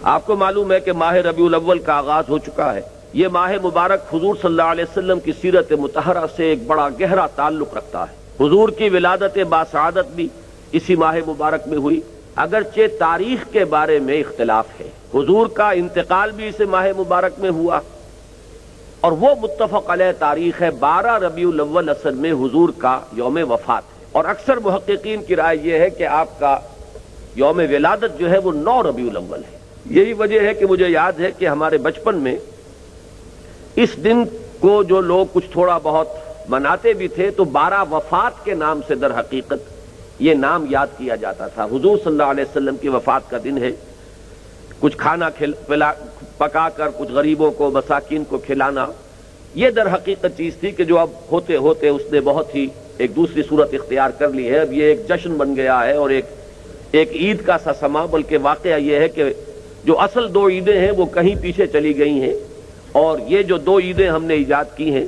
آپ کو معلوم ہے کہ ماہ ربیع الاول کا آغاز ہو چکا ہے۔ یہ ماہ مبارک حضور صلی اللہ علیہ وسلم کی سیرت مطہرہ سے ایک بڑا گہرا تعلق رکھتا ہے۔ حضور کی ولادت باسعادت بھی اسی ماہ مبارک میں ہوئی، اگرچہ تاریخ کے بارے میں اختلاف ہے۔ حضور کا انتقال بھی اس ماہ مبارک میں ہوا، اور وہ متفق علیہ تاریخ ہے 12 ربیع الاول اصل میں حضور کا یوم وفات ہے، اور اکثر محققین کی رائے یہ ہے کہ آپ کا یوم ولادت جو ہے وہ 9 ربیع الاول ہے۔ یہی وجہ ہے کہ مجھے یاد ہے کہ ہمارے بچپن میں اس دن کو جو لوگ کچھ تھوڑا بہت مناتے بھی تھے تو 12 وفات کے نام سے در حقیقت یہ نام یاد کیا جاتا تھا۔ حضور صلی اللہ علیہ وسلم کی وفات کا دن ہے، کچھ کھانا پکا کر کچھ غریبوں کو مساکین کو کھلانا، یہ در حقیقت چیز تھی کہ جو اب ہوتے ہوتے اس نے بہت ہی ایک دوسری صورت اختیار کر لی ہے۔ اب یہ ایک جشن بن گیا ہے اور ایک عید کا سا سما، بلکہ واقعہ یہ ہے کہ جو اصل 2 عیدیں ہیں وہ کہیں پیچھے چلی گئی ہیں، اور یہ جو 2 عیدیں ہم نے ایجاد کی ہیں،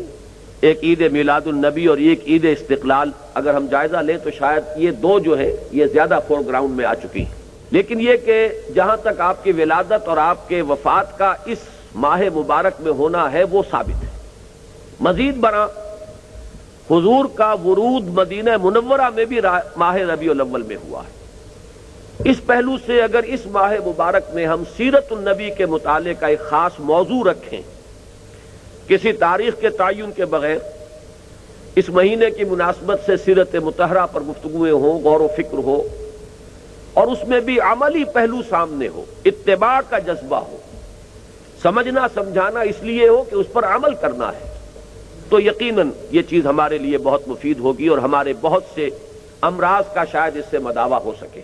ایک عید میلاد النبی اور ایک عید استقلال، اگر ہم جائزہ لیں تو شاید یہ 2 جو ہیں یہ زیادہ فور گراؤنڈ میں آ چکی ہیں۔ لیکن یہ کہ جہاں تک آپ کی ولادت اور آپ کے وفات کا اس ماہ مبارک میں ہونا ہے وہ ثابت ہے۔ مزید برآں حضور کا ورود مدینہ منورہ میں بھی ماہ ربیع الاول میں ہوا ہے۔ اس پہلو سے اگر اس ماہ مبارک میں ہم سیرت النبی کے مطالعے کا ایک خاص موضوع رکھیں، کسی تاریخ کے تعین کے بغیر اس مہینے کی مناسبت سے سیرت مطہرہ پر گفتگویں ہوں، غور و فکر ہو، اور اس میں بھی عملی پہلو سامنے ہو، اتباع کا جذبہ ہو، سمجھنا سمجھانا اس لیے ہو کہ اس پر عمل کرنا ہے، تو یقیناً یہ چیز ہمارے لیے بہت مفید ہوگی اور ہمارے بہت سے امراض کا شاید اس سے مداوع ہو سکے۔